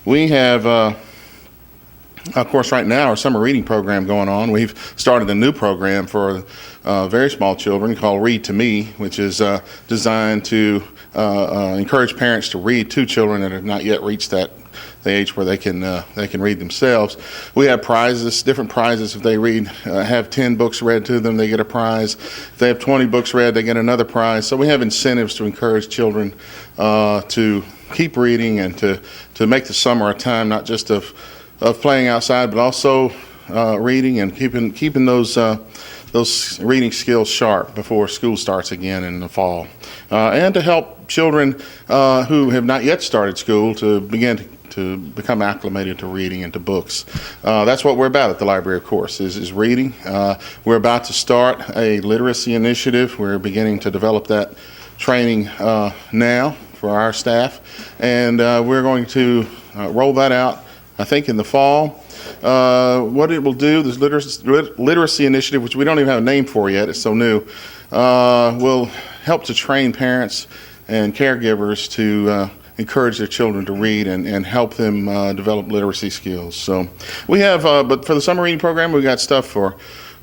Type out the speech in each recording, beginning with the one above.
We have, of course, right now our summer reading program going on. We've started a new program for very small children called Read to Me, which is designed to encourage parents to read to children that have not yet reached the age where they can read themselves. We have prizes, different prizes. If they have 10 books read to them, they get a prize. If they have 20 books read, they get another prize. So we have incentives to encourage children to keep reading and to make the summer a time not just of playing outside, but also reading and keeping those reading skills sharp before school starts again in the fall, and to help children who have not yet started school to begin to become acclimated to reading and to books. That's what we're about at the library, of course, is reading. We're about to start a literacy initiative. We're beginning to develop that training now for our staff, and we're going to roll that out, I think, in the fall. What it will do, this literacy initiative, which we don't even have a name for yet, it's so new, will help to train parents and caregivers to encourage their children to read and help them develop literacy skills. So we have, but for the summer reading program, we've got stuff for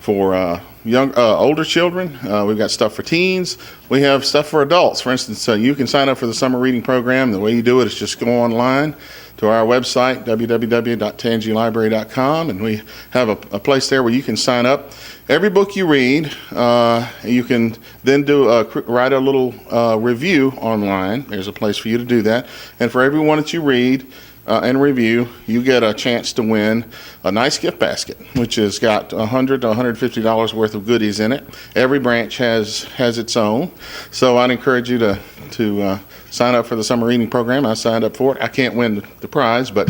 older children. We've got stuff for teens. We have stuff for adults. For instance, you can sign up for the summer reading program. The way you do it is just go online to our website, www.tangipahoalibrary.com, and we have a place there where you can sign up. Every book you read, you can then write a little review online. There's a place for you to do that. And for every one that you read and review, you get a chance to win a nice gift basket, which has got $100 to $150 worth of goodies in it. Every branch has its own. So I'd encourage you to sign up for the summer reading program. I signed up for it. I can't win the prize, but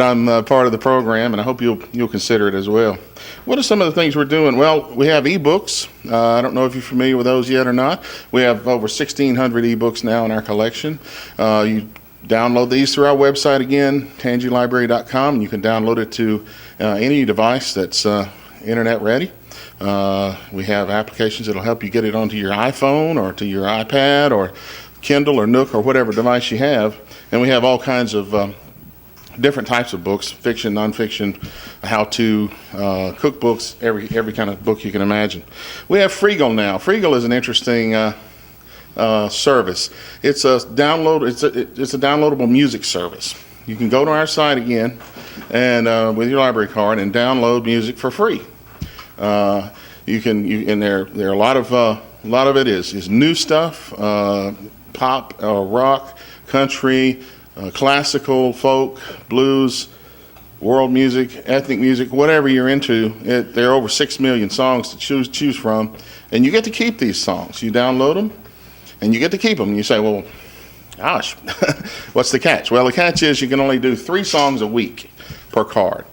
I'm part of the program, and I hope you'll consider it as well. What are some of the things we're doing? Well, we have ebooks. I don't know if you're familiar with those yet or not. We have over 1,600 ebooks now in our collection. You download these through our website again, tangipahoalibrary.com, and you can download it to any device that's internet ready. We have applications that'll help you get it onto your iPhone or to your iPad or Kindle or Nook or whatever device you have. And we have all kinds of different types of books, fiction, nonfiction, how-to, cookbooks, every kind of book you can imagine. We have Freegal now. Freegal is an interesting service. It's a downloadable music service. You can go to our site again and with your library card and download music for free. And there are a lot of it is new stuff, pop, rock, country, classical, folk, blues, world music, ethnic music, whatever you're into. There are over 6 million songs to choose from, and you get to keep these songs. You download them, and you get to keep them. And you say, well, gosh, what's the catch? Well, the catch is you can only do 3 songs a week per card,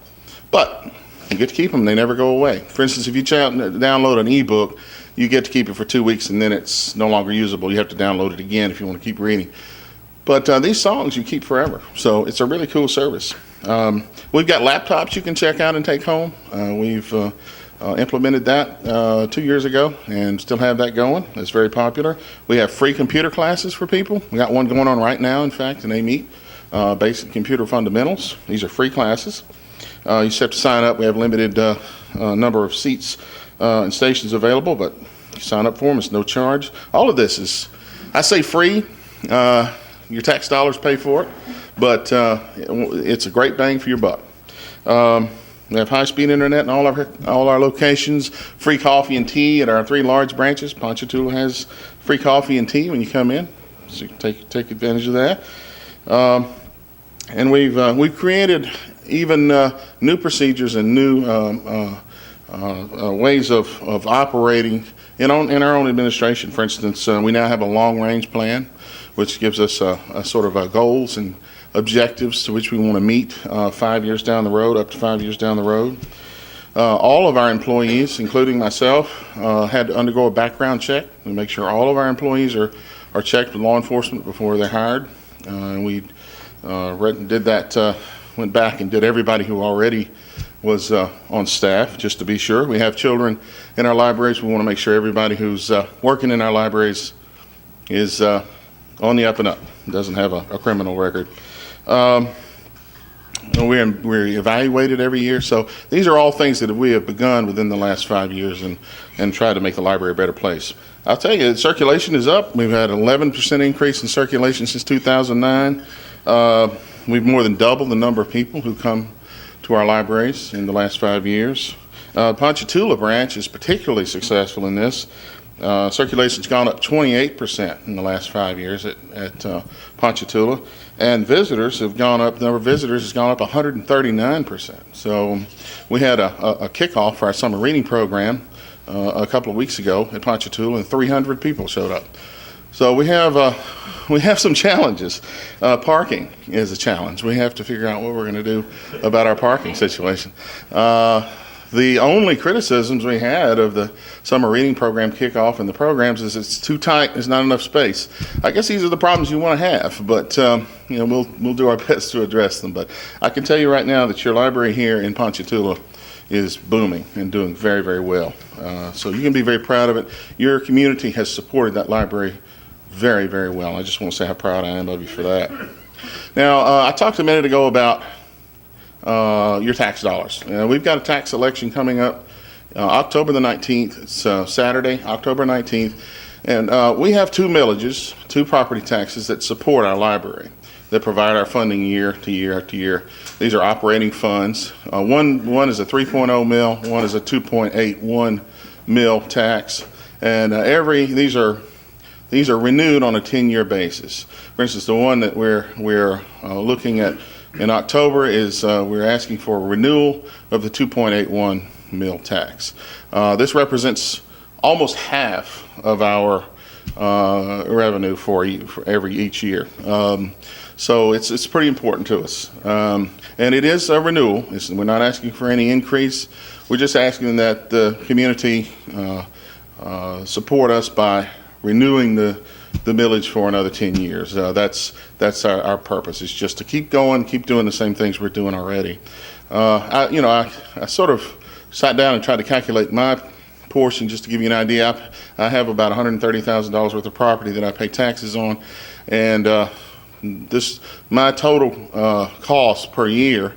but you get to keep them. They never go away. For instance, if you download an ebook, you get to keep it for 2 weeks, and then it's no longer usable. You have to download it again if you want to keep reading. But these songs you keep forever, so it's a really cool service. We've got laptops you can check out and take home. We've implemented that 2 years ago and still have that going. It's very popular. We have free computer classes for people. We got one going on right now, in fact, in AMEET, Basic Computer Fundamentals. These are free classes. You just have to sign up. We have limited number of seats and stations available, but you sign up for them. It's no charge. All of this is, I say free. Your tax dollars pay for it, but it's a great bang for your buck. We have high-speed internet in all our locations. Free coffee and tea at our 3 large branches. Ponchatoula has free coffee and tea when you come in, so you can take advantage of that. And we've created even new procedures and new ways of operating in our own administration. For instance, we now have a long-range plan, which gives us a sort of goals and objectives to which we want to meet 5 years down the road, up to 5 years down the road. All of our employees, including myself, had to undergo a background check and make sure all of our employees are checked with law enforcement before they're hired. And we did that, went back and did everybody who already was on staff, just to be sure. We have children in our libraries. We want to make sure everybody who's working in our libraries is on the up and up, doesn't have a criminal record. and we're evaluated every year. So these are all things that we have begun within the last 5 years and try to make the library a better place. I'll tell you, circulation is up. We've had an 11% increase in circulation since 2009. We've more than doubled the number of people who come to our libraries in the last 5 years. Ponchatoula branch is particularly successful in this. Circulation's gone up 28% in the last 5 years at Ponchatoula, and visitors have gone up. The number of visitors has gone up 139%. So we had a kickoff for our summer reading program a couple of weeks ago at Ponchatoula, and 300 people showed up. So we have some challenges. Parking is a challenge. We have to figure out what we're going to do about our parking situation. The only criticisms we had of the summer reading program kickoff and the programs is it's too tight. There's not enough space. I guess these are the problems you want to have, but we'll do our best to address them. But I can tell you right now that your library here in Ponchatoula is booming and doing very, very well. So you can be very proud of it. Your community has supported that library very, very well. I just want to say how proud I am of you for that. Now, I talked a minute ago about your tax dollars. We've got a tax election coming up October the 19th. It's Saturday, October 19th. And we have two millages, two property taxes that support our library, that provide our funding year to year after year. These are operating funds. One is a 3.0 mil, one is a 2.81 mil tax. And these are renewed on a 10-year basis. For instance, the one that we're looking at in October is we're asking for a renewal of the 2.81 mil tax. This represents almost half of our revenue for each year. So it's pretty important to us. And it is a renewal. We're not asking for any increase. We're just asking that the community support us by renewing the millage for another 10 years. That's our purpose, is just to keep going, keep doing the same things we're doing already. I sort of sat down and tried to calculate my portion just to give you an idea. I have about $130,000 worth of property that I pay taxes on, and my total cost per year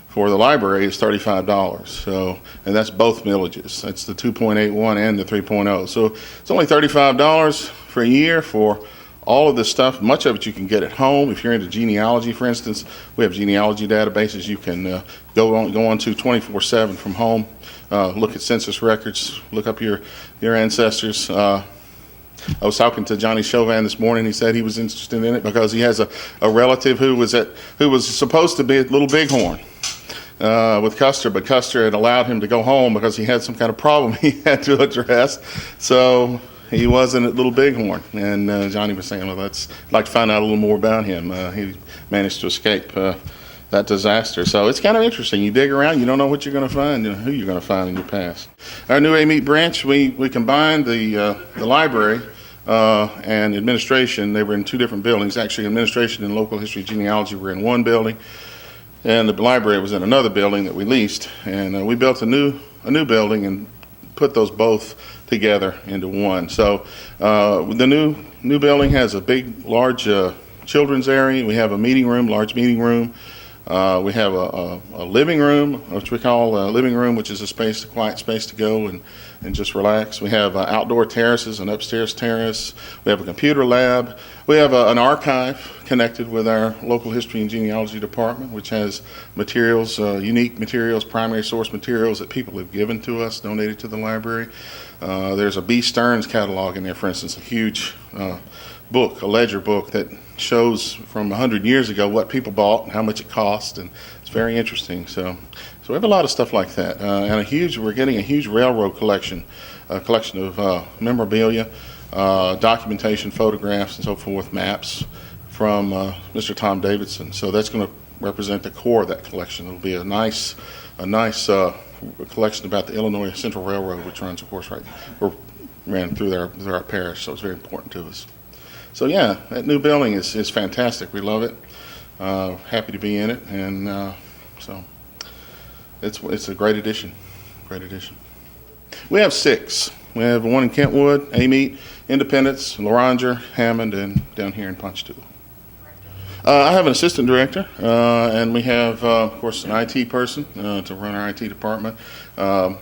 for the library is $35. So, and that's both millages. That's the 2.81 and the 3.0. So it's only $35 for a year for all of this stuff. Much of it you can get at home. If you're into genealogy, for instance, we have genealogy databases you can go on to 24/7 from home. Look at census records. Look up your ancestors. I was talking to Johnny Chauvin this morning. He said he was interested in it because he has a relative who was supposed to be a Little Bighorn with Custer, but Custer had allowed him to go home because he had some kind of problem he had to address. So he wasn't at Little Bighorn, and Johnny was saying, well, I'd like to find out a little more about him. He managed to escape that disaster. So it's kind of interesting. You dig around, you don't know what you're going to find, who you're going to find in your past. Our new AMEET branch, we combined the library and administration. They were in two different buildings. Actually, administration and local history genealogy were in one building, and the library was in another building that we leased. And we built a new building and put those both together into one. So the new building has a big, large children's area. We have a large meeting room. We have a living room, which we call a living room, which is a quiet space to go and just relax. We have outdoor terraces, an upstairs terrace. We have a computer lab. We have an archive connected with our local history and genealogy department, which has materials, unique materials, primary source materials that people have given to us, donated to the library. There's a B. Stearns catalog in there, for instance, a huge book, a ledger book that shows from 100 years ago what people bought and how much it cost, and it's very interesting. So we have a lot of stuff like that, and we're getting a huge railroad collection, a collection of memorabilia, documentation, photographs, and so forth, maps from Mr. Tom Davidson. So that's going to represent the core of that collection. It'll be a nice collection about the Illinois Central Railroad, which runs, of course, ran through our parish. So it's very important to us. So yeah, that new building is fantastic. We love it. Happy to be in it, and so it's a great addition. Great addition. We have 6. We have one in Kentwood, AMEET, Independence, Laranger, Hammond, and down here in Ponchatoula. I have an assistant director, and we have, of course, an IT person to run our IT department.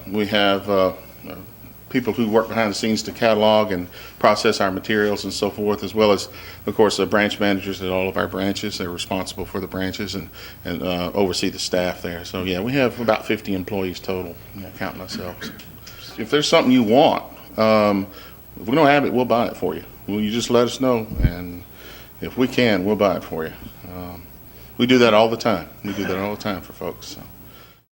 We have people who work behind the scenes to catalog and process our materials and so forth, as well as, of course, the branch managers at all of our branches. They're responsible for the branches and oversee the staff there. So, yeah, we have about 50 employees total, counting ourselves. If there's something you want, if we don't have it, we'll buy it for you. You just let us know, and if we can, we'll buy it for you. We do that all the time. We do that all the time for folks. So.